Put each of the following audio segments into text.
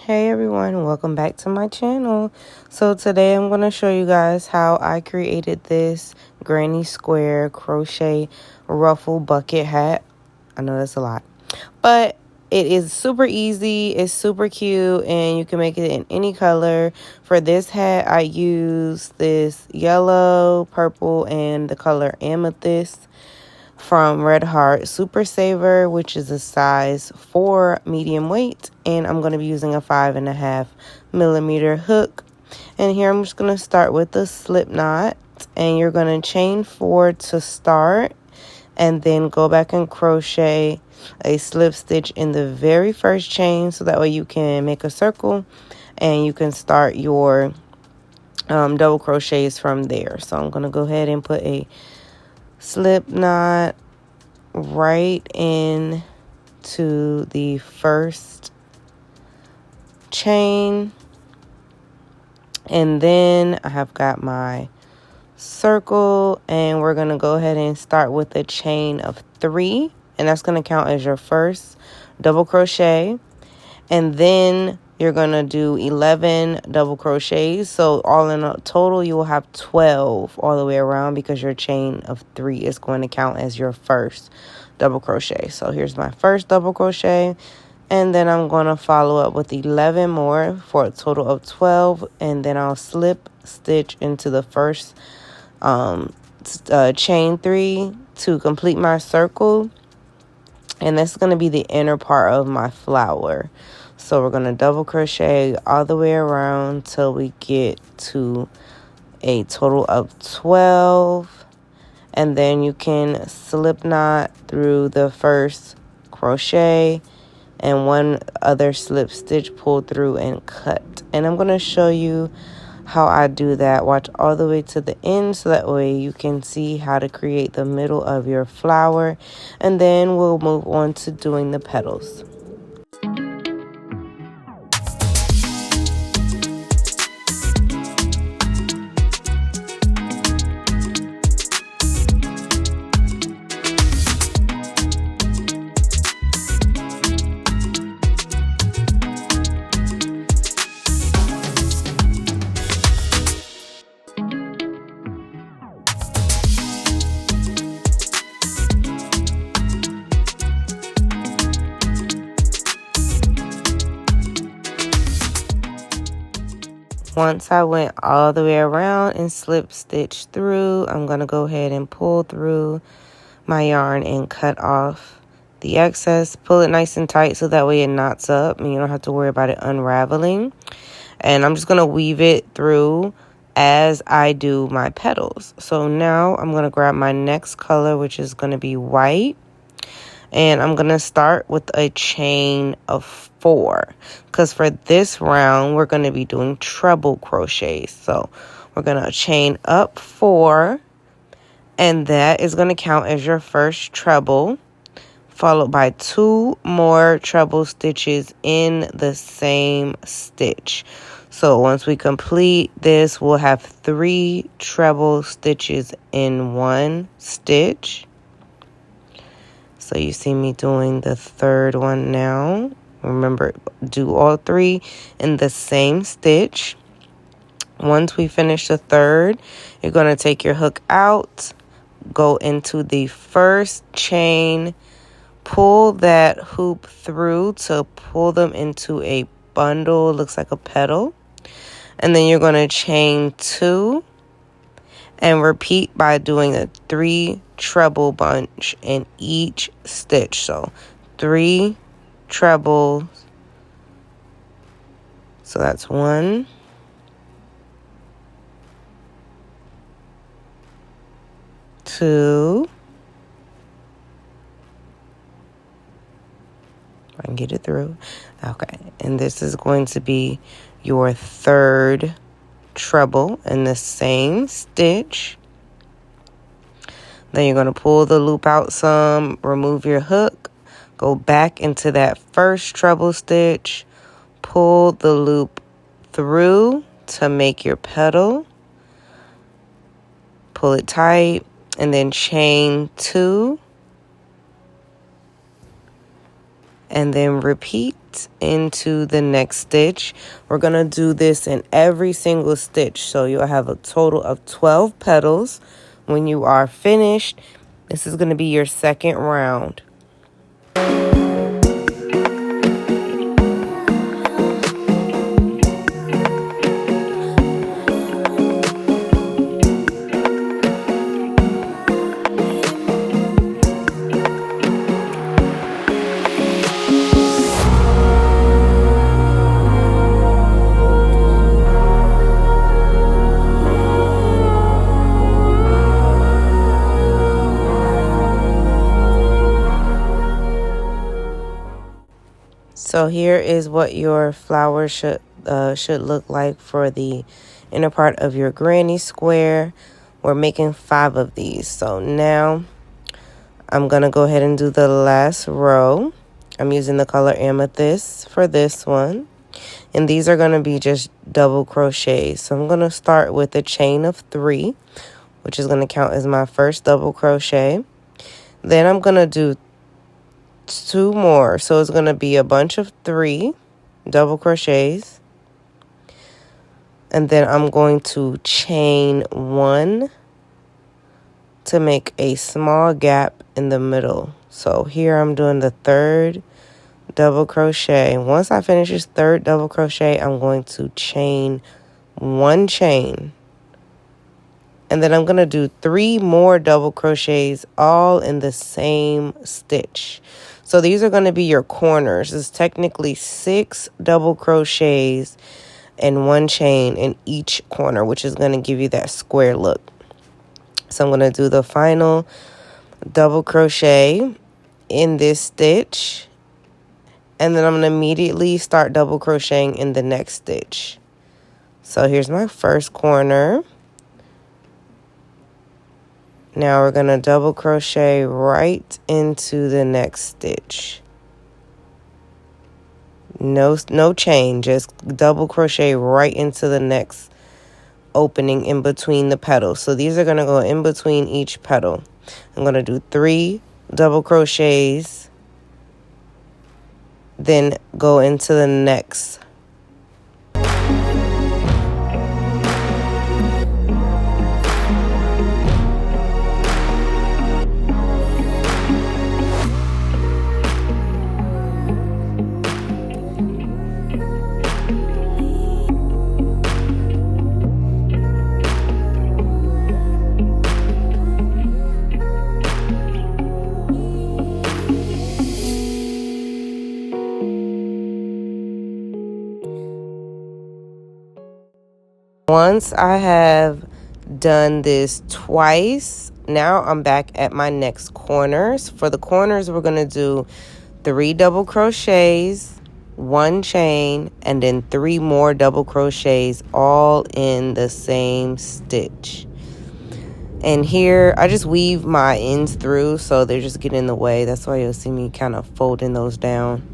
Hey everyone, welcome back to my channel. So today I'm going to show you guys how I created this granny square crochet ruffle bucket hat. I know that's a lot, but it is super easy, it's super cute, and you can make it in any color. For this hat, I use this yellow, purple, and the color amethyst from Red Heart Super Saver, which is a size 4 medium weight, and I'm going to be using a 5.5mm hook. And here I'm just going to start with the slip knot, and you're going to chain 4 to start, and then go back and crochet a slip stitch in the very first chain, so that way you can make a circle and you can start your double crochets from there. So I'm going to go ahead and put a slip knot right into the first chain, and then I have got my circle, and we're going to go ahead and start with a chain of 3, and that's going to count as your first double crochet. And then you're going to do 11 double crochets. So all in a total, you will have 12 all the way around, because your chain of 3 is going to count as your first double crochet. So here's my first double crochet. And then I'm going to follow up with 11 more for a total of 12. And then I'll slip stitch into the first chain 3 to complete my circle. And that's going to be the inner part of my flower. So we're going to double crochet all the way around till we get to a total of 12. And then you can slip knot through the first crochet and one other slip stitch, pull through and cut. And I'm going to show you how I do that. Watch all the way to the end, so that way you can see how to create the middle of your flower. And then we'll move on to doing the petals. Once I went all the way around and slip stitch through, I'm going to go ahead and pull through my yarn and cut off the excess. Pull it nice and tight so that way it knots up and you don't have to worry about it unraveling. And I'm just going to weave it through as I do my petals. So now I'm going to grab my next color, which is going to be white. And I'm going to start with a chain of 4, because for this round, we're going to be doing treble crochets. So we're going to chain up 4, and that is going to count as your first treble, followed by 2 more treble stitches in the same stitch. So once we complete this, we'll have 3 treble stitches in one stitch. So you see me doing the third one now. Remember, do all 3 in the same stitch. Once we finish the third, you're going to take your hook out, go into the first chain, pull that hoop through to pull them into a bundle. It looks like a petal. And then you're going to chain 2 and repeat by doing a 3 treble bunch in each stitch. So 3 trebles. So that's 1, 2, I can get it through. Okay, and this is going to be your third treble in the same stitch. Then you're going to pull the loop out some, remove your hook, go back into that first treble stitch, pull the loop through to make your petal, pull it tight, and then chain 2, and then repeat into the next stitch. We're going to do this in every single stitch, so you'll have a total of 12 petals. When you are finished, this is going to be your second round. So here is what your flower should look like for the inner part of your granny square. We're making 5 of these. So now I'm going to go ahead and do the last row. I'm using the color amethyst for this one. And these are going to be just double crochets. So I'm going to start with a chain of 3, which is going to count as my first double crochet. Then I'm going to do 2 more, so it's going to be a bunch of 3 double crochets, and then I'm going to chain 1 to make a small gap in the middle. So here I'm doing the 3rd double crochet. Once I finish this 3rd double crochet, I'm going to chain 1 chain, and then I'm going to do 3 more double crochets all in the same stitch. So these are going to be your corners. It's technically 6 double crochets and 1 chain in each corner, which is going to give you that square look. So I'm going to do the final double crochet in this stitch, and then I'm going to immediately start double crocheting in the next stitch. So here's my first corner. Now we're going to double crochet right into the next stitch. No chain, just double crochet right into the next opening in between the petals. So these are going to go in between each petal. I'm going to do 3 double crochets, then go into the next. Once I have done this twice, now I'm back at my next corners. For the corners, we're going to do 3 double crochets, 1 chain, and then 3 more double crochets all in the same stitch. And here, I just weave my ends through so they're just getting in the way. That's why you'll see me kind of folding those down.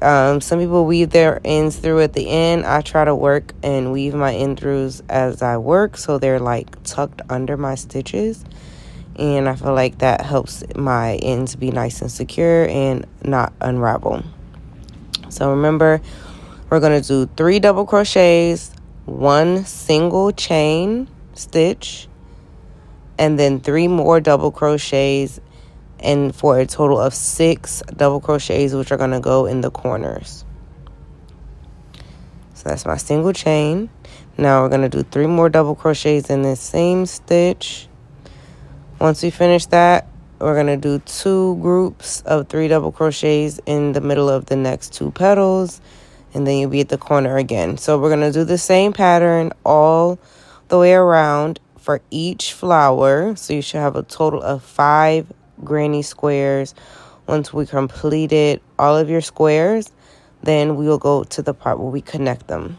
Some people weave their ends through at the end. I try to work and weave my end throughs as I work, so they're like tucked under my stitches, and I feel like that helps my ends be nice and secure and not unravel. So remember, we're going to do 3 double crochets, 1 single chain stitch, and then 3 more double crochets, and for a total of 6 double crochets, which are going to go in the corners. So that's my single chain. Now we're going to do 3 more double crochets in this same stitch. Once we finish that, we're going to do 2 groups of 3 double crochets in the middle of the next 2 petals, and then you'll be at the corner again. So we're going to do the same pattern all the way around for each flower. So you should have a total of 5 granny squares. Once we completed all of your squares, then we will go to the part where we connect them.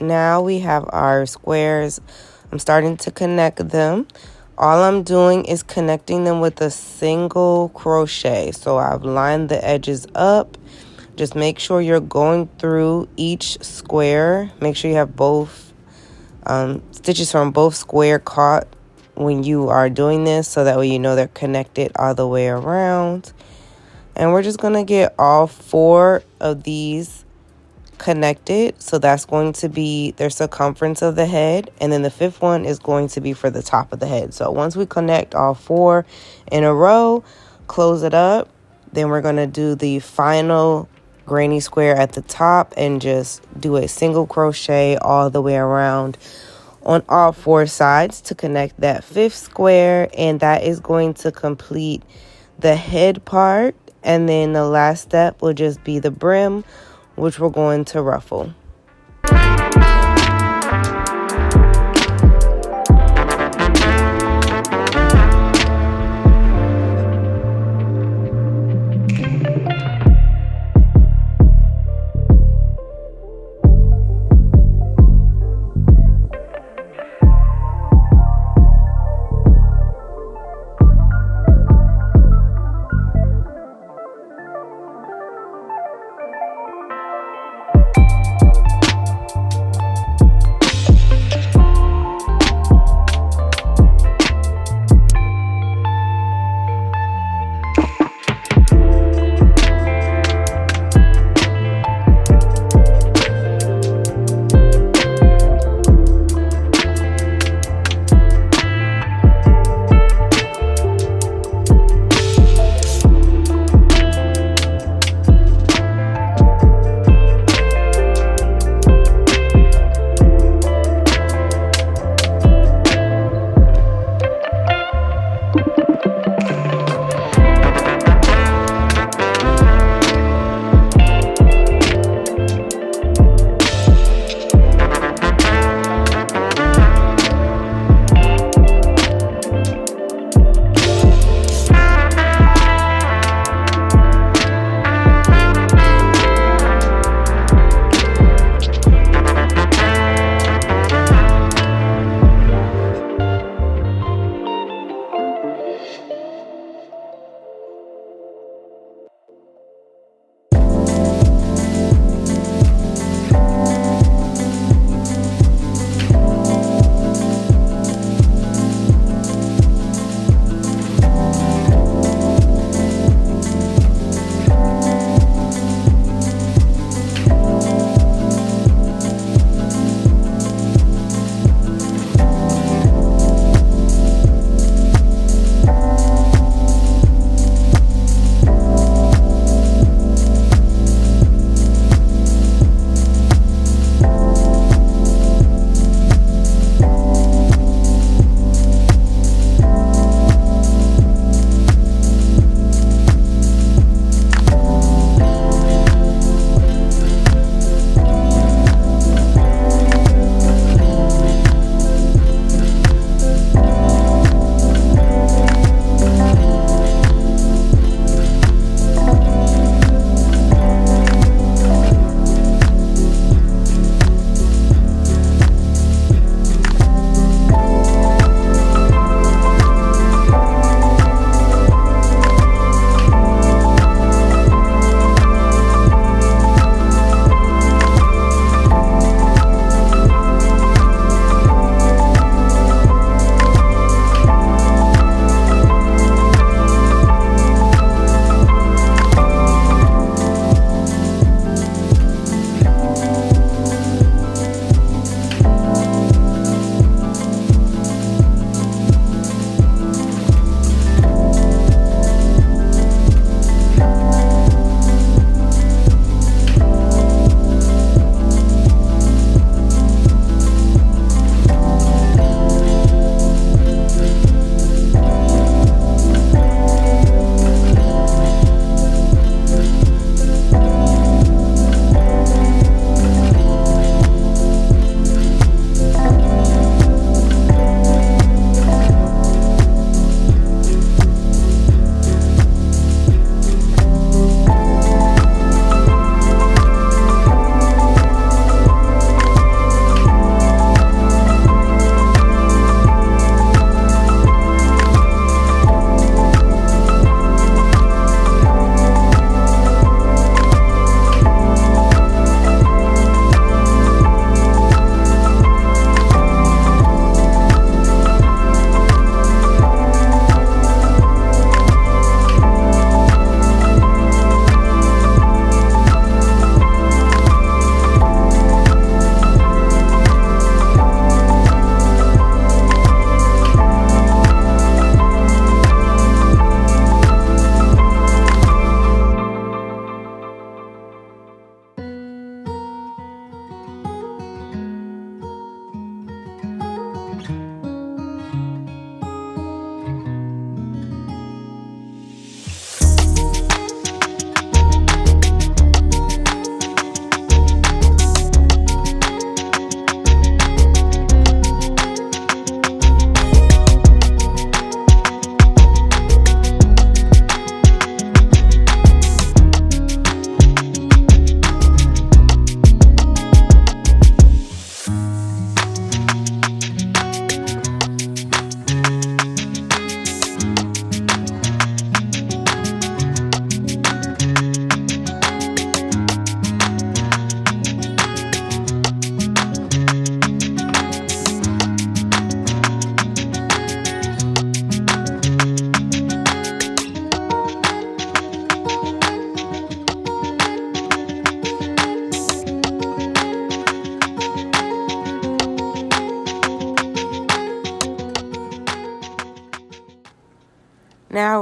Now we have our squares. I'm starting to connect them. All I'm doing is connecting them with a single crochet. So I've lined the edges up. Just make sure you're going through each square. Make sure you have both stitches from both square caught when you are doing this, so that way you know they're connected all the way around. And we're just going to get all 4 of these connected. So that's going to be their circumference of the head, and then the 5th one is going to be for the top of the head. So once we connect all 4 in a row, close it up, then we're going to do the final granny square at the top and just do a single crochet all the way around on all 4 sides to connect that 5th square, and that is going to complete the head part. And then the last step will just be the brim, which we're going to ruffle.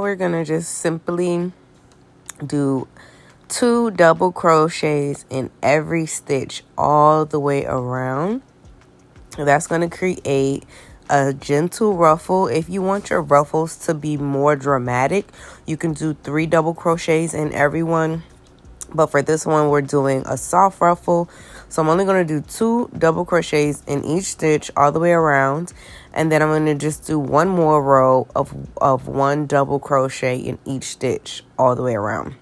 we're gonna just simply do 2 double crochets in every stitch all the way around. That's going to create a gentle ruffle. If you want your ruffles to be more dramatic, you can do 3 double crochets in every one. But for this one, we're doing a soft ruffle. So I'm only going to do 2 double crochets in each stitch all the way around. And then I'm going to just do one more row of 1 double crochet in each stitch all the way around.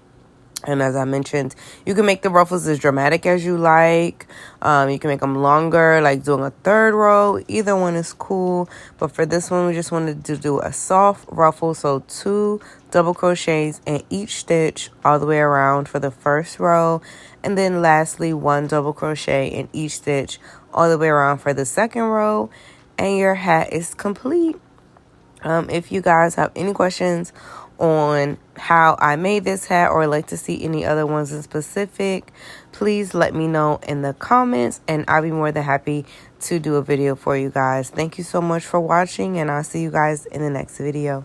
And as I mentioned, you can make the ruffles as dramatic as you like. You can make them longer, like doing a 3rd row. Either one is cool. But for this one, we just wanted to do a soft ruffle. So 2 double crochets in each stitch all the way around for the first row. And then lastly, 1 double crochet in each stitch all the way around for the second row. And your hat is complete. If you guys have any questions on how I made this hat or like to see any other ones in specific, please let me know in the comments and I'll be more than happy to do a video for you guys. Thank you so much for watching and I'll see you guys in the next video.